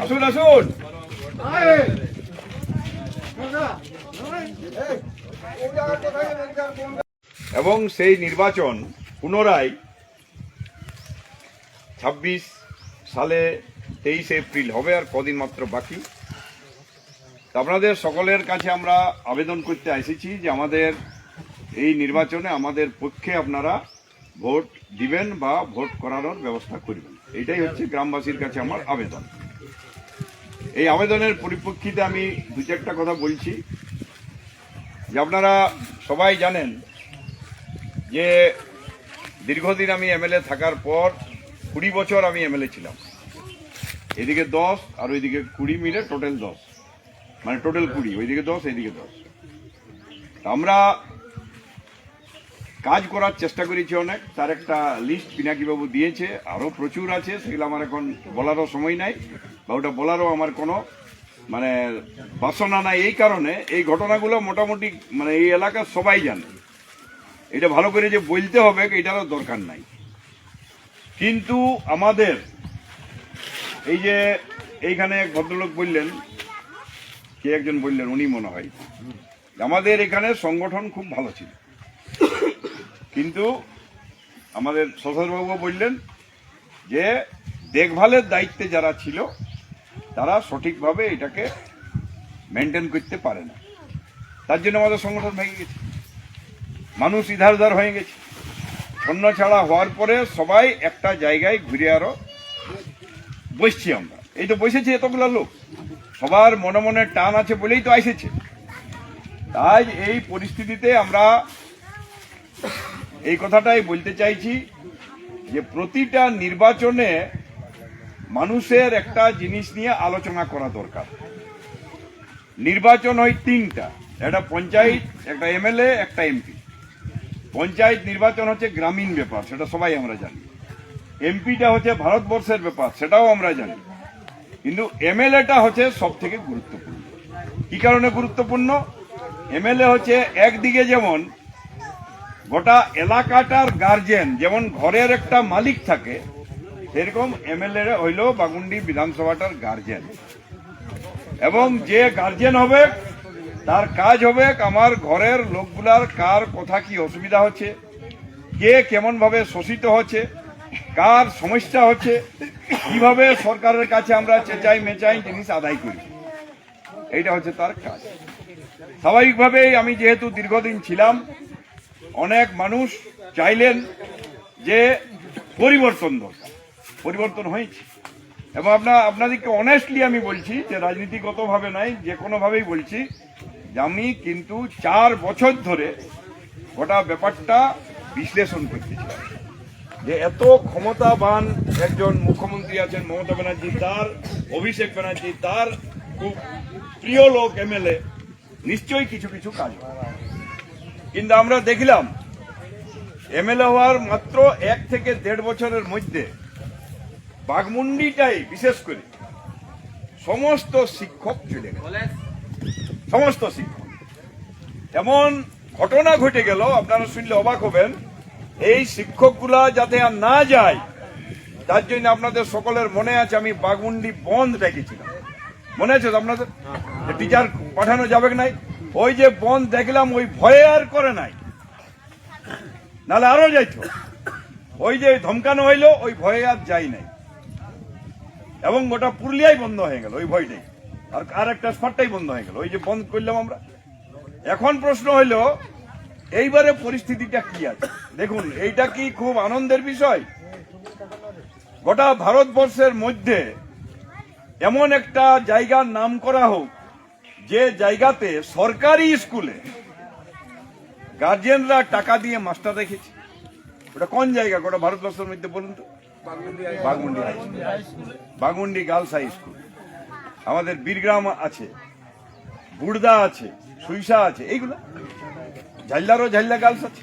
আসুন আসুন। এবং সেই নির্বাচন পুনরায় 26 সালে 23 এপ্রিল হবে, আর কদিন মাত্র বাকি। আপনাদের সকলের কাছে আমরা আবেদন করতে এসেছি যে আমাদের এই নির্বাচনে আমাদের পক্ষে আপনারা ভোট দিবেন বা ভোট করানোর ব্যবস্থা করবেন। এটাই হচ্ছে গ্রামবাসীর কাছে আমার আবেদন। এই আবেদনের পরিপ্রেক্ষিতে আমি দু চারটা কথা বলছি। যে আপনারা সবাই জানেন যে দীর্ঘদিন আমি এমএলএ থাকার পর 20 বছর আমি এমএলএ ছিলাম। এদিকে 10 আর ওইদিকে 20 মিলে টোটাল 10, মানে টোটাল 20, ওইদিকে 10 এইদিকে 10। আমরা কাজ করার চেষ্টা করেছি অনেক, তার একটা লিস্ট পিনাকিবাবু দিয়েছে, আরও প্রচুর আছে, সেগুলো আমার এখন বলারও সময় নাই বা ওটা বলারও আমার কোনো মানে বাসনা নাই। এই কারণে এই ঘটনাগুলো মোটামুটি মানে এই এলাকার সবাই জানে, এটা ভালো করে যে বলতে হবে এটারও দরকার নাই। কিন্তু আমাদের এই যে এইখানে এক ভদ্রলোক বললেন, কে একজন বললেন, উনি মনে হয়, আমাদের এখানে সংগঠন খুব ভালো ছিল, কিন্তু আমাদের সশরবাবু বললেন যে দেখভালের দায়িত্বে যারা ছিল তারা সঠিকভাবে এটাকে মেনটেন করতে পারে না, তার জন্য আমাদের সংগঠন ভেঙে গেছে, মানুষ ইধার উধার হয়ে গেছে। ছন্ন ছাড়া হওয়ার পরে সবাই একটা জায়গায় ঘুরে আরো বসছি আমরা। এই তো বসেছি এতগুলো লোক, সবার মনে মনে টান আছে বলেই তো এসেছে। তাই এই পরিস্থিতিতে আমরা এই কথাটাই বলতে চাইছি যে প্রতিটা নির্বাচনে মানুষের একটা জিনিস নিয়ে আলোচনা করা দরকার। নির্বাচন হয় তিনটা, একটা পঞ্চায়েত, একটা এমএলএ, একটা এমপি। পঞ্চায়েত নির্বাচন হচ্ছে গ্রামীণ ব্যাপার, সেটা সবাই আমরা জানি। এমপিটা হচ্ছে ভারতবর্ষের ব্যাপার, সেটাও আমরা জানি। কিন্তু এমএলএটা হচ্ছে সব থেকে গুরুত্বপূর্ণ। কি কারণে গুরুত্বপূর্ণ? এমএলএ হচ্ছে একদিকে যেমন গোটা এলাকাটার গার্জেন, যেমন ঘরের একটা মালিক থাকে, সেরকম এমএলএ হইল বাগুন্ডি বিধানসভাটার গার্জেন। এবং যে গার্জেন হবে তার কাজ হবে আমার ঘরের লোকগুলার কার কথা কি অসুবিধা হচ্ছে, কে কেমন ভাবে শোষিত হচ্ছে, কার সমস্যা হচ্ছে, কিভাবে সরকারের কাছে আমরা চেঁচাই মেচাই জিনিস আদায় করি, এইটা হচ্ছে তার কাজ। স্বাভাবিকভাবেই আমি যেহেতু দীর্ঘদিন ছিলাম, অনেক মানুষ চাইলেন যে পরিবর্তন দরকার, পরিবর্তন হয়েছে। এবং আপনাদেরকে অনেস্টলি আমি বলছি যে রাজনীতিগতভাবে নাই, যে কোনোভাবেই বলছি যে আমি কিন্তু 4 বছর ধরে গোটা ব্যাপারটা বিশ্লেষণ করতেছিলাম যে এত ক্ষমতাবান একজন মুখ্যমন্ত্রী আছেন মমতা ব্যানার্জি, তার অভিষেক ব্যানার্জি, তার খুব প্রিয় লোক এমএলএ, নিশ্চয়ই কিছু কিছু কাজ। কিন্তু আমরা দেখলাম এমএলএ হওয়ার মাত্র 1 থেকে 1.5 বছরের মধ্যে বাঘমুন্ডিটাই বিশেষ করে সমস্ত শিক্ষক চলে গেল, সমস্ত শিক্ষক। এমন ঘটনা ঘটে গেল, আপনারা শুনলে অবাক হবেন। এই শিক্ষকগুলা যাতে আর না যায় তার জন্য আপনাদের সকলের মনে আছে আমি বাঘমুন্ডি বন্ধ রেখেছিলাম, মনে আছে আপনাদের? টিচার পাঠানো যাবে নাই, ওই যে বন্ধ দেখলাম, ওই ভয়ে আর করে নাই, নাহলে আরো যাইতো। ওই যে ধমকানো হইলো, ওই ভয়ে আর যাই নাই, এবং গোটা পুরুলিয়াই বন্ধ হয়ে গেল ওই ভয়টাই, আর একটা স্পটটাই বন্ধ হয়ে গেল, ওই যে বন্ধ করলাম আমরা। এখন প্রশ্ন হইল এইবারে পরিস্থিতিটা কি আছে। দেখুন, এইটা কি খুব আনন্দের বিষয়? গোটা ভারতবর্ষের মধ্যে এমন একটা জায়গার নাম করা হোক যে জায়গাতে সরকারি স্কুলে গার্জিয়ানরা টাকা দিয়ে মাস্টার রেখেছে। ওটা কোন জায়গা গোটা ভারতবর্ষের মধ্যে বলুন তো? Baghmundi high school, Baghmundi girls high school, আমাদের বীরগ্রাম আছে, বুড়দা আছে, সুইসা আছে, এইগুলা ঝাল্লারও ঝাল্লা গার্লস আছে।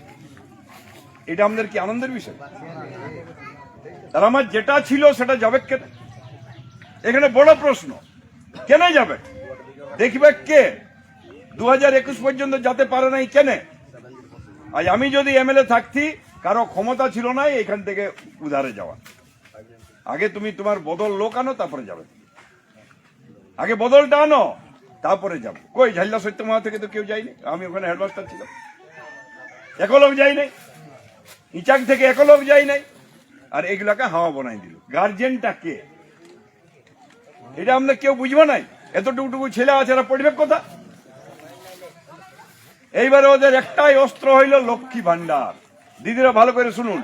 এটা আমাদের কি আনন্দের বিষয়? তার আমার যেটা ছিল সেটা যাবে কেন? এখানে বড় প্রশ্ন, কেন যাবে? দেখবে কে? 2021 পর্যন্ত যেতে পারে নাই কেন? আজ আমি যদি এমএলএ থাকতি, কারো ক্ষমতা ছিল না এখান থেকে উধারে যাওয়া, আগে তুমি তোমার বদল লোক আনো তারপরে যাবে। আগে বদলটা আনো, তারপরে যাবো। কই ঝাল্লা সত্যমহা থেকে তো কেউ যায়নি, আমি ওখানে হেডমাস্টার ছিলাম, একলোক যাই নাই, ইচাক থেকে একলোক যাই নাই, আর এগুলাকে হাওয়া বানাই দিল। গার্জেনটা কে এটা আমরা কেউ বুঝবো নাই। এতটুকু ছেলে আছে, এরা পড়বে কথা। এইবারে ওদের একটাই অস্ত্র হইল লক্ষ্মী ভান্ডার। দিদিরা ভালো করে শুনুন,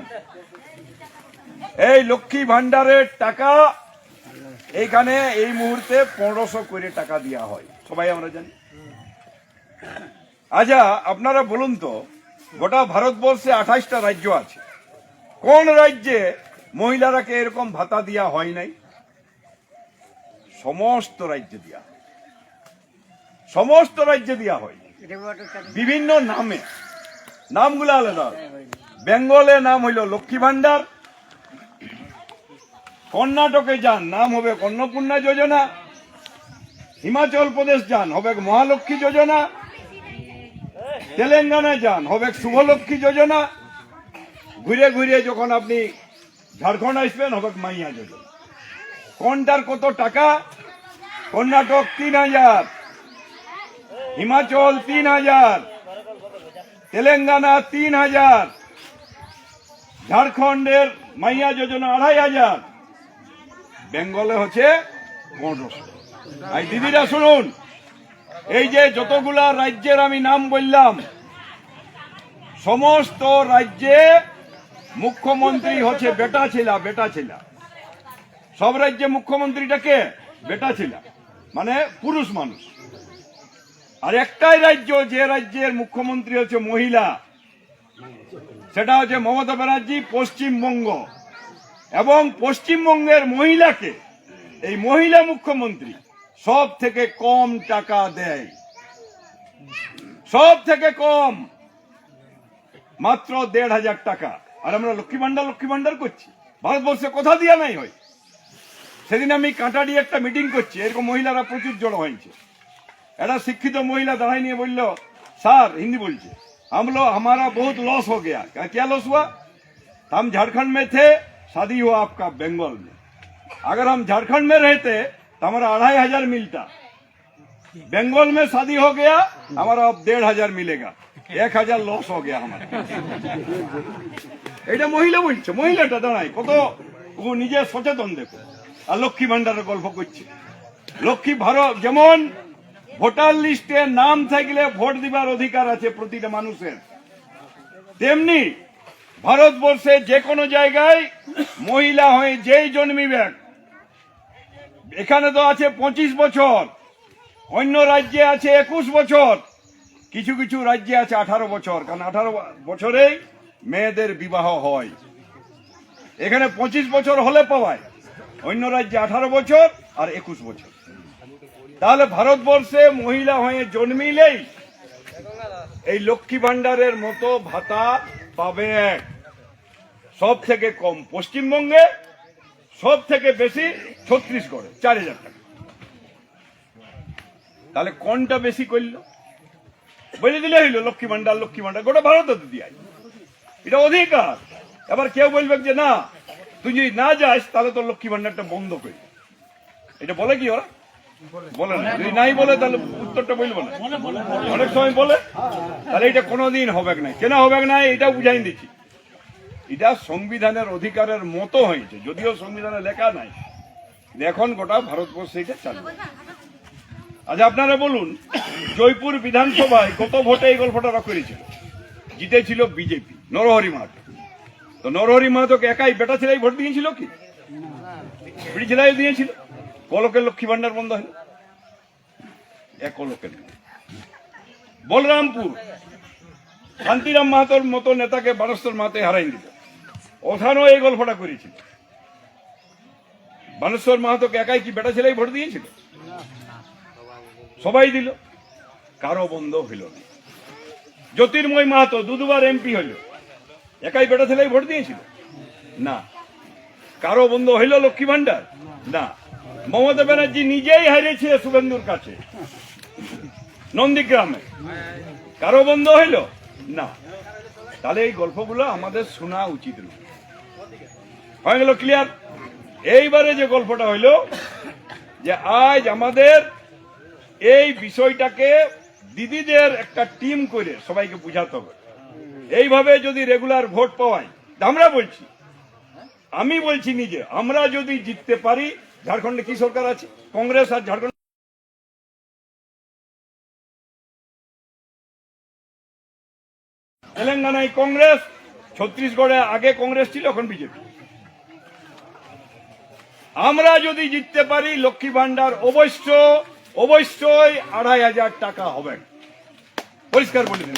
এই লক্ষ্মী ভান্ডারের টাকা এইখানে এই মুহূর্তে 1500 করে টাকা দেওয়া হয়, সবাই আমরা জানি। আচ্ছা আপনারা বলুন তো, গোটা ভারতবর্ষে 28টা রাজ্য আছে, কোন রাজ্যে মহিলারাকে এরকম ভাতা দেওয়া হয় নাই? সমস্ত রাজ্যে দেওয়া হয়, সমস্ত রাজ্যে দেওয়া হয়, বিভিন্ন নামে, নামগুলো আলাদা। বেঙ্গলে নাম হইল লক্ষ্মী ভান্ডার, কর্ণাটকে যান নাম হবে কন্যাপূর্ণা যোজনা, হিমাচল প্রদেশ যান হবে মহালক্ষ্মী যোজনা, তেলেঙ্গানায় যান হবে শুভলক্ষ্মী যোজনা, ঘুরে ঘুরে যখন আপনি ঝাড়খণ্ড আসবেন হবে মাইয়া যোজনা। কোনটার কত টাকা? কর্ণাটক 3000, হিমাচল 3000, তেলেঙ্গানা 3000, ঝাড়খণ্ডের মাইয়া যোজনা 2500, বেঙ্গলে হচ্ছে 1500। আর দিদিরা শুনুন, এই যে যতগুলা রাজ্যের আমি নাম বললাম, সমস্ত রাজ্যে মুখ্যমন্ত্রী হচ্ছে বেটা ছেলা, বেটা ছেলা। সব রাজ্যে মুখ্যমন্ত্রীটাকে বেটা ছেলা, মানে পুরুষ মানুষ। আর একটাই রাজ্য, যে রাজ্যের মুখ্যমন্ত্রী হচ্ছে মহিলা, সেটা হচ্ছে মমতা ব্যানার্জি, পশ্চিমবঙ্গ। এবং পশ্চিমবঙ্গের মহিলাকে এই মহিলা মুখ্যমন্ত্রী সব থেকে কম টাকা দেয়, সব থেকে কম, মাত্র 1500 টাকা। আর আমরা লক্ষ্মী ভান্ডার করছি, ভারতবর্ষে কোথা দিয়া নাই হয়। সেদিন আমি কাঁটাড়ি একটা মিটিং করছি, এরকম মহিলারা প্রচুর জড়ো হয়েছে। একটা শিক্ষিত মহিলা দাঁড়াই নিয়ে বলল, স্যার, হিন্দি বলছে, हमारा बहुत लॉस हो गया। क्या लॉस हुआ? हम झारखंड में थे, शादी हुआ आपका बंगाल में। अगर हम झारखंड में रहते तो हमारा 2500 मिलता, बंगाल में शादी हो गया, हमारा अब 1500 मिलेगा, 1000 लॉस हो गया हमारा। এটা মহিলা বলছে, মহিলাটা দাঁড়ায় কত ও নিজে সচেতন। দেখো, আর লক্ষ্মী ভান্ডারের গল্প করছে। লক্ষ্মী ভারত যেমন ভোটার লিস্টে নাম থাকলে ভোট দিবার অধিকার আছে প্রতিটা মানুষের, তেমনি ভারতবর্ষে যে কোনো জায়গায় মহিলা হয়ে যেই জন্মিবেন, এখানে তো আছে 25 বছর, অন্য রাজ্যে আছে 21 বছর, কিছু কিছু রাজ্যে আছে 18 বছর, কারণ 18 বছরেই মেয়েদের বিবাহ হয়। এখানে 25 বছর হলে পাওয়ায়, অন্য রাজ্যে 18 বছর আর 21 বছর। তাহলে ভারতবর্ষে মহিলা হয়ে জন্মিলেই এই লক্ষ্মী ভান্ডারের মতো ভাতা পাবে। সব থেকে কম পশ্চিমবঙ্গে, সব থেকে বেশি ছত্তিশগড়ে 4000 টাকা। তাহলে কোনটা বেশি করল বলে দিলে হইল লক্ষ্মী ভান্ডার, লক্ষ্মী ভান্ডার গোটা ভারত দিয়ে, এটা অধিকার। এবার কেউ বলবে যে না, তুই যদি না যাস তাহলে তোর লক্ষ্মী ভান্ডারটা বন্ধ করবি, এটা বলে কি ওরা? বলে না। যদি নাই বলে তাহলে উত্তরটা বলবো না, অনেক সময় বলে। তাহলে এটা কোনোদিন হবে না। কেন হবে না এটা বুঝাই দিচ্ছি। এটা সংবিধানের অধিকারের মতো হয়েছে, যদিও সংবিধানে লেখা নাই, এখন গোটা ভারতবর্ষে এটা চালু। আচ্ছা আপনারা বলুন, জয়পুর বিধানসভায় কত ভোটে এই গল্পটা করেছিল? জিতেছিল বিজেপি, নরহরি মাহাতো। তো নরহরি মাহাতোকে একাই বেটা ছেলেই ভোট দিয়েছিল কি? বিড়ি ছেলাই দিয়েছিল। কলকের লক্ষ্মী ভান্ডার বন্ধ হল, এক লোকের। বলরামপুর শান্তিরাম মাহাতোর মতো নেতাকে বানেশ্বর মাহাতো হারাই দিল, ওখানেও এই গল্পটা করেছিল। বানেশ্বর মাহাতোকে একাই কি বেটা ছেলেই ভোট দিয়েছিল? সবাই দিল, কারো বন্ধ হইল না। জ্যোতির্ময় মাহাতো দুবার এমপি হইল, একাই বেটা ছেলেই ভোট দিয়েছিল না, কারো বন্ধ হইল লক্ষ্মী ভান্ডার না। মমতা ব্যানার্জি নিজেই হারিয়েছে শুভেন্দুর কাছে নন্দীগ্রামে, কারো বন্ধ হইল না। তাহলে এই গল্পগুলো আমাদের শোনা উচিত নয়। হয়ে গেল ক্লিয়ার? এইবারে যে গল্পটা হইল যে আজ আমাদের এই বিষয়টাকে দিদিদের একটা টিম করে সবাইকে বুঝাতে হবে। এইভাবে যদি রেগুলার ভোট পাওয়াই, আমরা বলছি, আমি বলছি নিজে, আমরা যদি জিততে পারি, ঝাড়খণ্ডে কি সরকার আছে? কংগ্রেস। আর ঝাড়খণ্ড তেলেঙ্গানায় কংগ্রেস, ছত্তিশগড়ে আগে কংগ্রেস ছিল, এখন বিজেপি। আমরা যদি জিততে পারি, লক্ষ্মী ভান্ডার অবশ্যই 2,500 টাকা হবে, পরিষ্কার বলে দিন,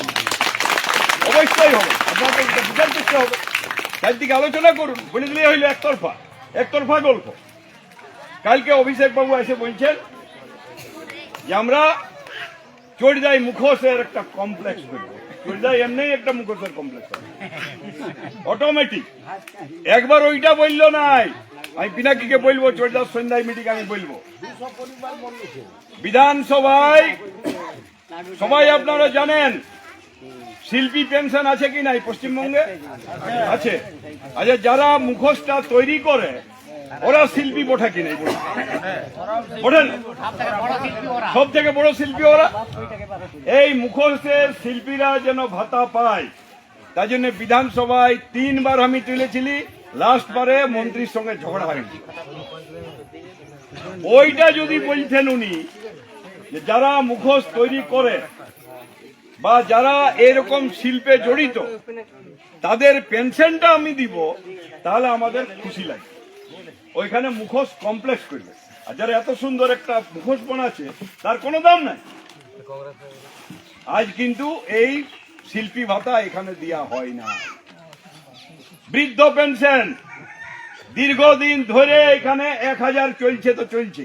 অবশ্যই হবে। আপনাদের বিচার করতে হবে, চারদিকে আলোচনা করুন, বলে দিলে হইলো একতরফা গল্প। কালকে অভিষেক বাবু এসে বলছেন যে আমরা চড়িদাই মুখোশের একটা কমপ্লেক্স করবো। চড়িদাই এমনি একটা মুখোশের কমপ্লেক্স অটোমেটিক। একবার ওইটা বললো নাই, আমি পিনাকিকে বলবো, চড়িদার সন্ধ্যায় মিটিং আমি বলবো বিধানসভায়। সবাই আপনারা জানেন শিল্পী পেনশন আছে কি নাই পশ্চিমবঙ্গে? আছে। আচ্ছা, যারা মুখোশটা তৈরি করে ওরা শিল্পী বোঠা কি নাই? বোঠেন। সব থেকে বড় শিল্পী ওরা। এই মুখোশের শিল্পীরা যেন ভাতা পায়, তাই জন্য বিধানসভায় 3 বার আমি তুলেছিলি, লাস্ট বারে মন্ত্রীর সঙ্গে ঝগড়া হয়নি। ওইটা যদি বলছেন উনি যে যারা মুখোশ তৈরি করে বা যারা এরকম শিল্পে জড়িত তাদের পেনশনটা আমি দিব, তাহলে আমাদের খুশি লাগে। ওইখানে মুখোশ কমপ্লেক্স করবে। আর যারা এত সুন্দর একটা মুখোশ বানাচ্ছে তার কোনো দাম নাই। আজ কিন্তু এই শিল্পী ভাতা এখানে দেওয়া হয় না। বৃদ্ধ পেনশন দীর্ঘদিন ধরে এখানে 1,000 চলছে তো চলছে,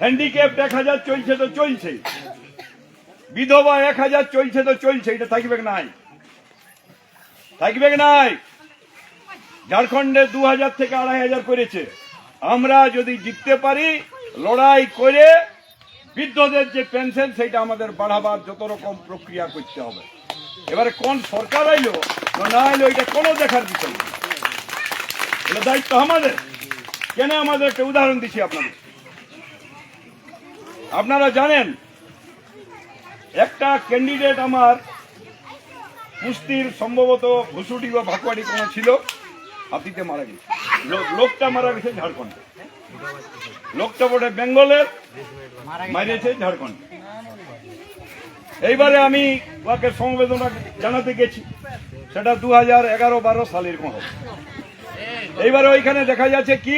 হ্যান্ডিক্যাপ 1,000 চলছে তো চলছে, বিধবা 1,000 চলছে তো চলছে। এটা থাকবে নাই, থাকবে নাই। ঝাড়খণ্ডে 2,000 থেকে 2,500 করেছে। আমরা যদি জিততে পারি, লড়াই করে বৃদ্ধদের যে পেনশন সেটা আমাদের বাড়াবার যত রকম প্রক্রিয়া করতে হবে। এবারে কোন সরকার আইলো না আইলো এটা কোনো দেখার বিষয় না, এটা দায়িত্ব আমাদের। কেন? আমাদের একটা উদাহরণ দিচ্ছি আপনাদের। আপনারা জানেন একটা ক্যান্ডিডেট আমার কুস্তির সম্ভবত ঘুষুটি বা ভাকুয়াটি কোনো ছিল, হাতিতে মারা গেছে। লোকটা মারা গেছে ঝাড়খণ্ডে, লোকটা বোধহয় বেঙ্গলের, মারিয়েছে ঝাড়খণ্ডে। এইবারে আমি ওকে সমবেদনা জানাতে গেছি, সেটা 2011-12 সালের হবে। এইবারে ওইখানে দেখা যাচ্ছে কি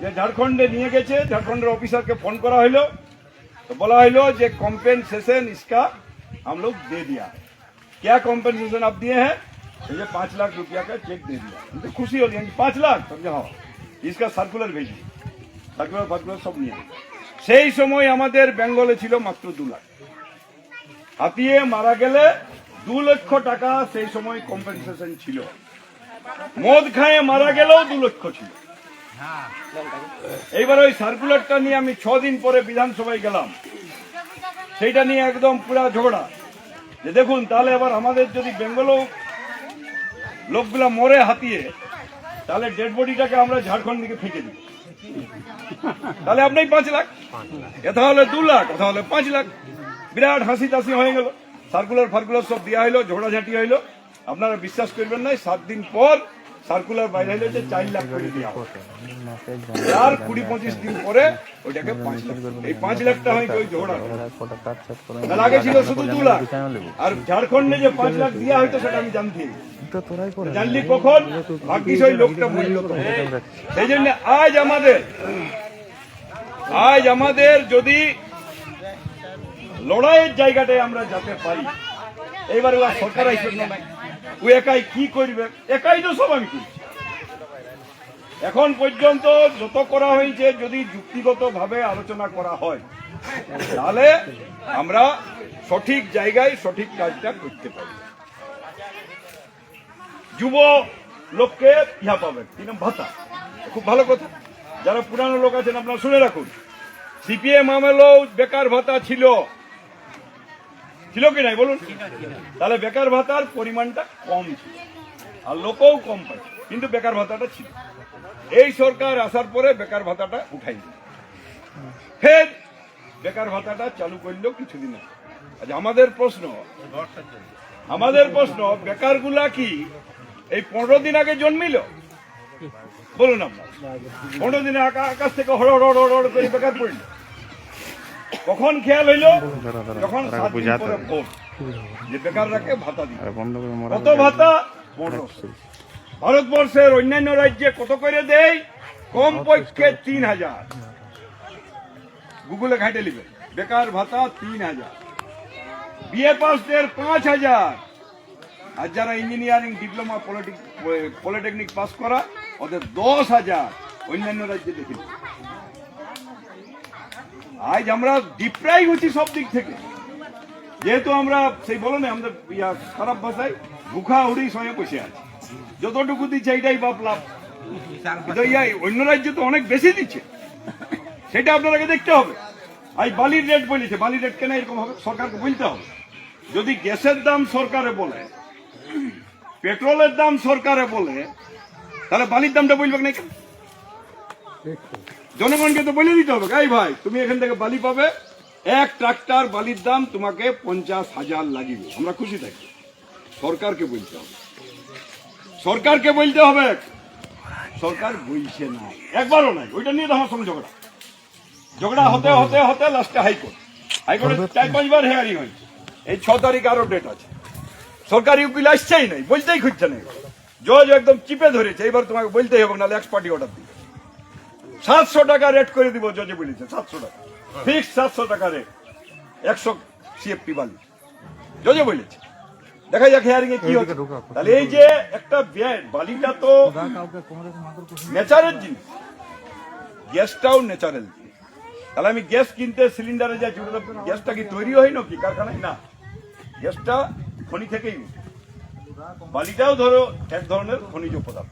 যে ঝাড়খণ্ডে নিয়ে গেছে, ঝাড়খণ্ডের অফিসারকে ফোন করা হইলো, तो बोला हलो जे कॉम्पेंसेशन इसका हम लोग दे दिया है। क्या कॉम्पेंसेशन आप दिए हैं? तो ये 5 लाख रुपया का चेक दे दिया। तो खुशी हो गई, 5 लाख समझे। हाँ, इसका सार्कुलर भेजिए, सार्कुलर सब নিয়ে। সেই সময় আমাদের বেঙ্গলে ছিল মাত্র 2 লাখ। হাতিয়ে মারা গেলে 2 লক্ষ টাকা সেই সময় কম্পেনসেশন ছিল। মদ খায় মারা গেলেও 2 লক্ষ ছিল। এইবার ওই সার্কুলারটা নিয়ে আমি 6 দিন পরে বিধানসভায় গেলাম, সেইটা নিয়ে একদম পুরা ঝগড়া যে দেখুন তাহলে আবার আমাদের যদি বেঙ্গলও লোকগুলা মরে হাতিয়ে, তাহলে ডেড বডিটাকে আমরা ঝাড়খণ্ড দিকে ফেঁকে দিই, তাহলে আপনি 5 লাখ, এটা হলে 2 লাখ, এটা হলে 5 লাখ। বিরাট হাসি তাসি হয়ে গেল, সার্কুলার সব দেওয়া হইলো, ঝগড়াঝাঁটি হইলো। আপনারা বিশ্বাস করবেন না, 7 দিন পর সার্কুলার বাইরে হইলো যে 4 লাখ করে দেওয়া হবে। আর 20-25 দিন পরে ওইটাকে 5 লাখ। এই 5 লাখটা হয় ওই ঝগড়া আগে ছিল শুধু 2 লাখ। আর ঝাড়খণ্ডে যে 5 লাখ দেওয়া হয়তো সেটা আমি জানছি, জানলি কখন? ভাগ্যিস ওই লোকটা মূল্য। সেই জন্য আজ আমাদের যদি লড়াইয়ের জায়গাটায় আমরা যেতে পারি, এইবার ওরা সরকার আইসবে না, ও একাই কি করবে? একাই তো সব আমি করছি। এখন পর্যন্ত যত করা হয়েছে যদি যুক্তিগত ভাবে আলোচনা করা হয়, তাহলে আমরা সঠিক জায়গায় সঠিক কাজটা করতে পারি। যুব লোককে ইহা পাবেন কিনা ভাতা, খুব ভালো কথা। যারা পুরানো লোক আছেন আপনারা শুনে রাখুন, সিপিএম আমলেও বেকার ভাতা ছিল কি নাই বলুন? তাহলে বেকার ভাতার পরিমাণটা কম ছিল আর লোকও কম পায়, কিন্তু বেকার ভাতাটা ছিল। এই সরকার আসার পরে বেকার ভাতাটা উঠাই দিল, ফের বেকার ভাতাটা চালু করলো কিছুদিন আগে। আচ্ছা, আমাদের প্রশ্ন বেকারগুলা কি এই 15 দিন আগে জন্মিল? বলুন আপনার, 15 দিনে আকাশ থেকে হড় হড় হড় হড় করে বেকার পড়ল। কখন খেয়াল হইল? যখন 7 দিন পরে ভোট, যে বেকাররাকে ভাতা দিল। কত ভাতা? 1500। ভারতবর্ষের অন্যান্য রাজ্যে কত করে দেয়? কমপক্ষে 3000। গুগলে ঘাটে লিখবে বেকার ভাতা 3000। বিএ পাসদের 5000, আর যারা ইঞ্জিনিয়ারিং, ডিপ্লোমা, পলিটেকনিক পাস করা ওদের 10,000। অন্যান্য রাজ্যে দেখি। আজ আমরা ডিপ্রাইভ হচ্ছি সব দিক থেকে, যেহেতু আমরা সেই বলো না আমাদের খারাপ ভাষায় ভুখা উড়ি সঙ্গে বসে আছি, যতটুকু দিচ্ছে এইটাই বাপ লাভ। অন্য রাজ্যে তো অনেক বেশি দিচ্ছে, সেটা আপনাকে দেখতে হবে। আজ বালির রেট বলেছে, বালির রেট কেন এরকম হবে? সরকারকে বলতে হবে। যদি গ্যাসের দাম সরকারে বলে, পেট্রোলের দাম সরকারে বলে, তাহলে বালির দামটা বলবে না কেন? জনগণকে তো বলে দিতে হবে, এই ভাই তুমি এখান থেকে বালি পাবে, এক ট্রাক্টর বালির দাম তোমাকে 50,000 লাগিবে, আমরা খুশি থাকি। সরকারকে বলতে হবে, সরকারকে বলতে হবে। সরকার বলছে না, একবারও নাই। ওইটা নিয়ে তো আমার সঙ্গে ঝগড়া হতে হতে হতে লাস্টে হাইকোর্টে 4-5 বার হেয়ারিং হয়েছে। এই 6 তারিখ আরো ডেট আছে। সরকারি উকিল আসছেই নাই, বলতেই খুঁজছে না। জজ একদম চিপে ধরেছে, এবার তোমাকে বলতেই হবে, নাহলে এক্স পার্টি অর্ডার দিবে। 700 টাকা রেট করে দিব, জজে বলেছে 700 টাকা ফিক্স, 700 টাকা রেট, 100 CFT বালি, জজে বলেছে। দেখা যাক হেয়ারিং এ কি হচ্ছে। তাহলে এই যে একটা বালিটা তো ন্যাচারাল জিনিস, গ্যাসটাও ন্যাচারাল জিনিস। তাহলে আমি গ্যাস কিনতে সিলিন্ডারে যাচ্ছি, গ্যাসটা কি তৈরি হয় না কি কারখানায়? না, গ্যাসটা খনি থেকেই উঠে। বালিটাও ধরো এক ধরনের খনিজ পদার্থ।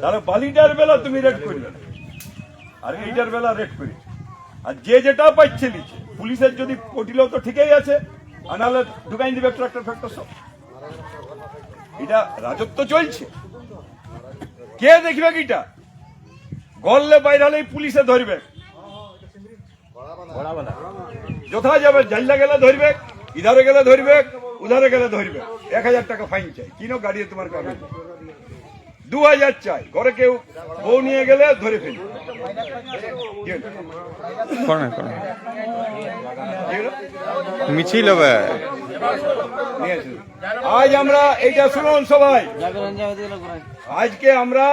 তাহলে বালিটার বেলা তুমি রেট করবে না, আর এইটার বেলা রেট করি। আর যে যেটা পাচ্ছে নিচ্ছে, পুলিশের যদি পটিলেও তো ঠিকই আছে, আর নাহলে ঢুকাই দিবে ট্রাক্টর ফ্যাক্টর সব। এটা রাজত্ব চলছে, কে দেখবে? কিটা গললে বাইরে হলেই পুলিশে ধরবে, যথা যাবে। জাল্লা গেলে ধরবে, ইধারে গেলে ধরবে, উধারে গেলে ধরবে। 1000 টাকা ফাইন চাই, কিনো গাড়ি তোমার কাগজ। 2000 চাই, ঘরে কেউ বউ নিয়ে গেলে ধরে ফেলবে। মিছিল হবে। আজ আমরা এইটা শুনুন সবাই, আজকে আমরা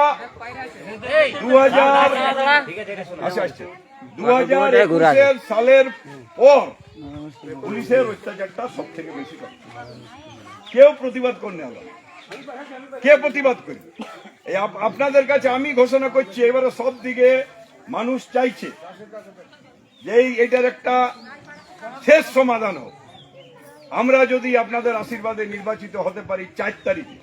2021 সালের পর পুলিশের অত্যাচারটা সব থেকে বেশি করে। কেউ প্রতিবাদ করতে হবে, কে প্রতিবাদ করবে? এই আপনাদের কাছে আমি ঘোষণা করছি, এবারে সব দিকে মানুষ চাইছে যে এইটার একটা শেষ সমাধান হোক। আমরা যদি আপনাদের আশীর্বাদে নির্বাচিত হতে পারি 4 তারিখে,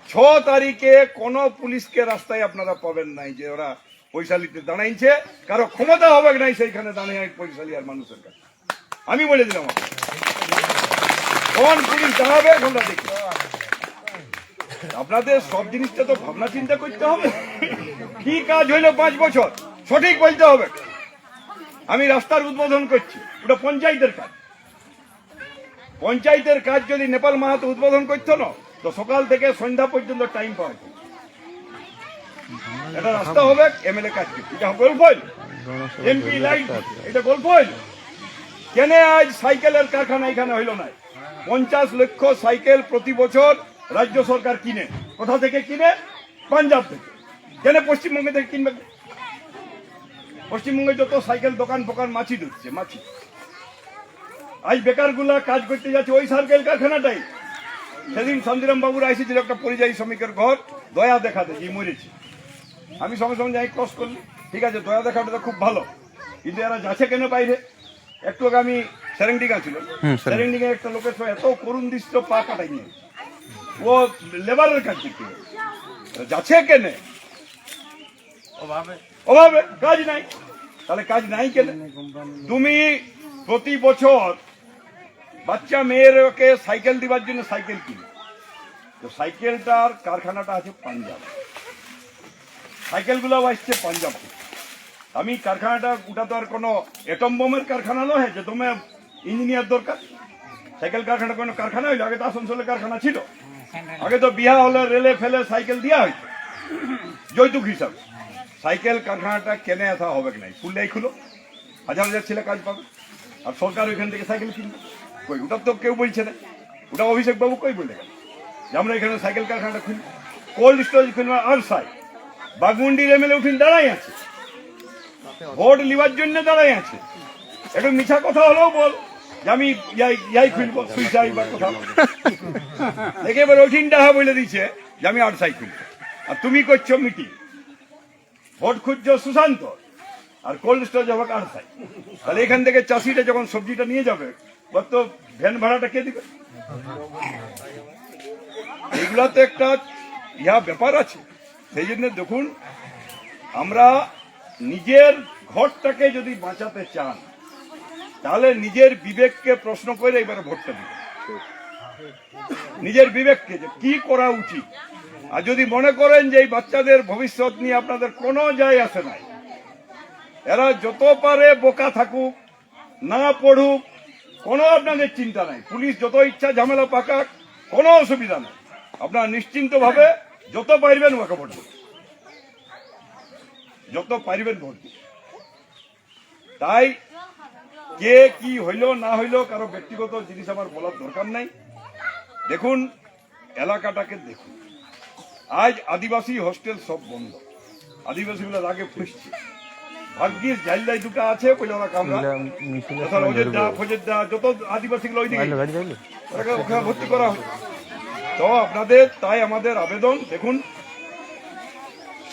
6 তারিখে কোন পুলিশকে রাস্তায় আপনারা পাবেন নাই যে ওরা পয়সা নিতে দাঁড়াইছে। কারো ক্ষমতা হবে নাই সেইখানে দাঁড়িয়ে পয়সা লিয়ার মানুষের কাছে। আমি বলে দিলাম, কোন পুলিশ দাঁড়াবে আমরা দেখি। আপনাদের সব জিনিসটা তো ভাবনা চিন্তা করতে হবে। কি কাজ হইলো 5 বছর সঠিক বলতে হবে। আমি রাস্তার উদ্বোধন করছি, ওটা পঞ্চায়েতের কাজ। পঞ্চায়েতের কাজ যদি নেপাল মাহাতো উদ্বোধন করতো না, তো সকাল থেকে সন্ধ্যা পর্যন্ত টাইম পাওয়া যায়। এটা রাস্তা হবে, এমএলএ কাজ করছে, এটা গল্প হইল। এমপি লাইন, এটা গল্প হইল। কেন আজ সাইকেলের কারখানা এখানে হইল না? 50 লক্ষ সাইকেল প্রতি বছর রাজ্য সরকার কিনে। কোথা থেকে কিনে? পাঞ্জাব থেকে। কেন পশ্চিমবঙ্গে থেকে কিনবে? পশ্চিমবঙ্গে যত সাইকেল দোকান ফোকান মাছি ঢুকছে, মাছি। আজ বেকার গুলা কাজ করতে যাচ্ছে ওই সাইকেল কারখানাটাই। সেদিন শান্তিরাম বাবুরা এসেছিল একটা পরিযায়ী শ্রমিকের ঘর, দয়া দেখাতে, যে মরেছে। আমি সঙ্গে সঙ্গে যাই ক্রস করলি, ঠিক আছে দয়া দেখাটা তো খুব ভালো, কিন্তু এরা যাচ্ছে কেন বাইরে? একটু আগে আমি সেরেংডিগা ছিল, সেরেংডিগা একটা লোকের সঙ্গে এত করুণ দৃশ্য, পা কাটাই নিয়ে ও লেবারের কাজ করতে যাচ্ছে কেন? অভাবে, কাজ নাই। তাহলে কাজ নাই কেন? তুমি প্রতি বছর বাচ্চা মেয়েরকে সাইকেল দিবার জন্য সাইকেল কিনে, তো সাইকেলটার কারখানাটা আছে পাঞ্জাব। সাইকেলগুলো আসছে পাঞ্জাব থেকে। আমি কারখানাটা ওটা তো আর কোনো এটম বোমের কারখানা নয় যে তোমার ইঞ্জিনিয়ার দরকার। সাইকেল কারখানা কোনো কারখানা হইলো? আগে তো আসানসোলের কারখানা ছিল। আগে তো বিয়া হলে রেলে ফেলে সাইকেল দেওয়া হইতো যৌতুক হিসাবে। সাইকেল কারখানাটা কেনে আসা হবে কি নাই? খুললেই খুলো, হাজার হাজার ছেলে কাজ পাবে, আর সরকার ওইখান থেকে সাইকেল কিনবে। কই ওটা তো কেউ বলছে না। ওটা অভিষেক বাবু কই বলে গেল যে আমরা এখানে সাইকেল কারখানাটা খুলি, কোল্ড স্টোরেজ খুলবো। আর সাই বাগমুন্ডির এমএলএ উঠিন দাঁড়াই আছে, ভোট লিবার জন্য দাঁড়াই আছে। একটু মিছা কথা হলেও বল যে আমি ইয়াই খুলবো, সুইসাই বা কোথাও দেখে এবার ওঠিন ডাহা বলে দিচ্ছে যে আমি আর সাই খুলবো। আর তুমি করছো মিটিং, ভোট খুঁজছো সুশান্ত, আর কোল্ড স্টোরেজ হবে আর সাই। তাহলে এখান থেকে চাষিটা যখন সবজিটা নিয়ে যাবে, ওর তো ভ্যান ভাড়াটা কে দিবে? এগুলা তো একটা ব্যাপার আছে। সেই জন্য দেখুন, আমরা নিজের ঘরটাকে যদি বাঁচাতে চান, তাহলে নিজের বিবেককে প্রশ্ন করে এবারে ভোটটা দিবেন। নিজের বিবেককে যে কি করা উচিত। আর যদি মনে করেন যে এই বাচ্চাদের ভবিষ্যৎ নিয়ে আপনাদের কোনো যায় আসে নাই, এরা যত পারে বোকা থাকুক, না পড়ুক, কোনো আপনাদের চিন্তা নাই। পুলিশ যত ইচ্ছা ঝামেলা পাকাক, কোনো অসুবিধা নেই। আপনারা নিশ্চিন্ত ভাবে যত পারবেন ওকে ভোট দেবেন, যত পারবেন ভোট দেবেন। তাই কে কি হইল না হইল কারো ব্যক্তিগত জিনিস আমার বলার দরকার নাই। দেখুন এলাকাটাকে দেখুন, আজ আদিবাসী হোস্টেল সব বন্ধ। আদিবাসীগুলো আগে ফুসছে, ভাগ্যিস জাইলাই দুটো আছে, ওরা কামরা অযোধ্যা ফযোধ্যা যত আদিবাসীগুলো ওইদিকে ওখানে ভর্তি করা হয়। তো আপনাদের তাই আমাদের আবেদন, দেখুন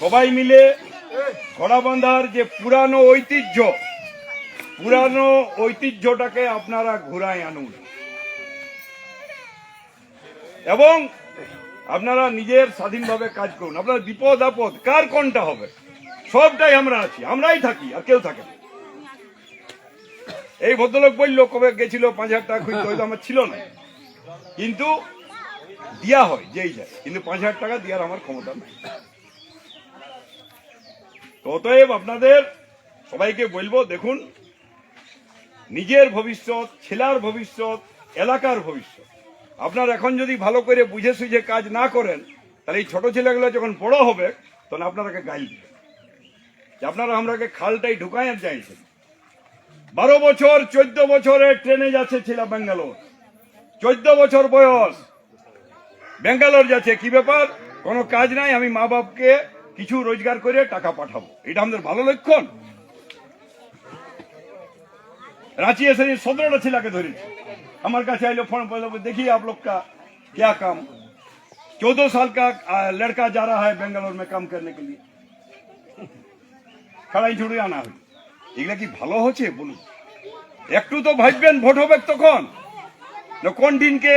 সবাই মিলে ঘোড়াবান্ধার যে পুরানো ঐতিহ্যটাকে আপনারা ঘুরায় আনুন, এবং আপনারা নিজের স্বাধীনভাবে কাজ করুন। আপনার বিপদ আপদ কার কোনটা হবে, সবটাই আমরা আছি, আমরাই থাকি, আর কেউ থাকে না। এই ভদ্রলোক বললো কবে গেছিল 5,000 টাকা খুঁজতে, হয়তো আমার ছিল না, কিন্তু দিয়া হয় যেই যায়, কিন্তু 5,000 টাকা দেওয়ার আমার ক্ষমতা নাই। অতএব আপনাদের সবাইকে বলবো, দেখুন নিজের ভবিষ্যৎ, ছেলের ভবিষ্যৎ, এলাকার ভবিষ্যৎ আপনার এখন যদি ভালো করে বুঝে সুঝে কাজ না করেন, তাহলে এই ছোট ছেলেগুলো যখন বড় হবে তখন আপনারাকে গাইল দিবে যে আপনারা আমরাকে খালটাই ঢুকাই চাইছেন। 12 বছর 14 বছরের ট্রেনে যাচ্ছে ছেলে ব্যাঙ্গালোর, 14 বছর বয়স ব্যাঙ্গালোর যাচ্ছে। কি ব্যাপার? কোনো কাজ নাই, আমি মা বাপকে কিছু রোজগার করে টাকা পাঠাবো, এটা আমাদের ভালো লক্ষণ। রাঁচি এসে 17টা ছেলেকে ধরেছি, আমার কাছে आइलो फोन पर, देखिए आप लोग का क्या काम। 14 साल का लड़का जा रहा है बेंगलोर में काम करने के लिए, খাড়াই ছুড়ে আনা হইল। এগুলা কি ভালো হচ্ছে বলুন? একটু তো ভাববেন ভোট হবে তখন। কোন দিনকে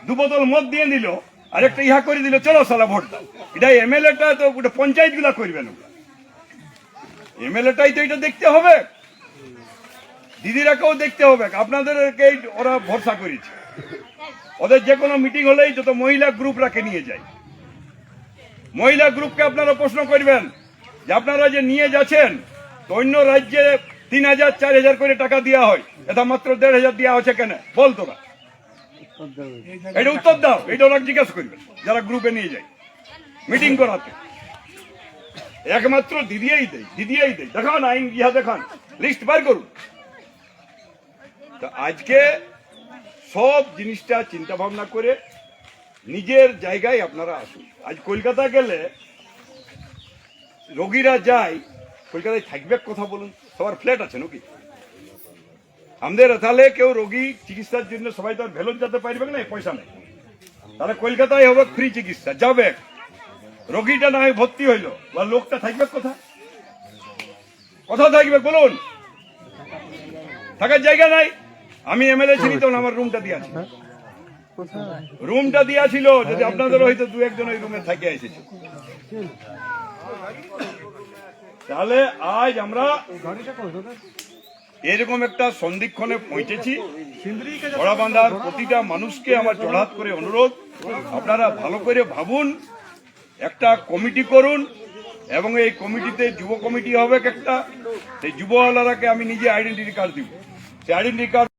2 বোতল মদ দিয়ে দিল, আর একটা ইহা করে দিল, চলো সালা ভোট দাও। এটা এমএলএটা তো ওটা পঞ্চায়েত গুলা করবেন, এমএলএটাই তো এটা দেখতে হবে, দিদিরাকেও দেখতে হবে। আপনাদেরকে ওরা ভরসা করেছে, ওদের যে কোনো মিটিং হলেই যত মহিলা গ্রুপ রাখে নিয়ে যায়, মহিলা গ্রুপকে আপনারা প্রশ্ন করবেন যে আপনারা যে নিয়ে যাচ্ছেন, তো অন্য রাজ্যে 3,000 4,000 করে টাকা দেওয়া হয়, এটা মাত্র 1,500 দেওয়া হচ্ছে কেন? বল তোরা, এটা উত্তর দাও। এটা ওরা জিজ্ঞাসা করবেন যারা গ্রুপে নিয়ে যায় মিটিং করাতে। একমাত্র দিদিয়াই দেয়। দেখান আইন ইহা, দেখান লিস্ট বার করুন। আজকে সব জিনিসটা চিন্তা ভাবনা করে নিজের জায়গায় আপনারা আসুন। আজ কলকাতা গেলে রোগীরা যায়, কলকাতায় থাকবে কথা বলুন, সবার ফ্ল্যাট আছে নাকি? আমাদের তাহলে কেউ রোগী চিকিৎসার জন্য সবাই তো আর ভেলোর যেতে পারবে না, পয়সা নেই, তাহলে কলকাতায় হবে ফ্রি চিকিৎসা, যাবে রোগীটা না হয় ভর্তি হইলো, বা লোকটা থাকবে কোথা থাকবে বলুন? থাকার জায়গা নাই। আমি এমএলএ ছিলি তখন আমার রুমটা দিয়াছিল, যদি আপনাদের হয়তো 2-1 জন ওই রুমে থাকে এসেছে। তাহলে আজ আমরা এরকম একটা সন্ধিক্ষণে পৌঁছেছি। ঘোড়াবান্ধার প্রতিটা মানুষকে আমার জোড়হাত করে অনুরোধ, আপনারা ভালো করে ভাবুন, একটা কমিটি করুন, এবং এই কমিটিতে যুব কমিটি হবে একটা, সেই যুবওয়ালারাকে আমি নিজে আইডেন্টিটি কার্ড দিব। সেই আইডেন্টি কার্ড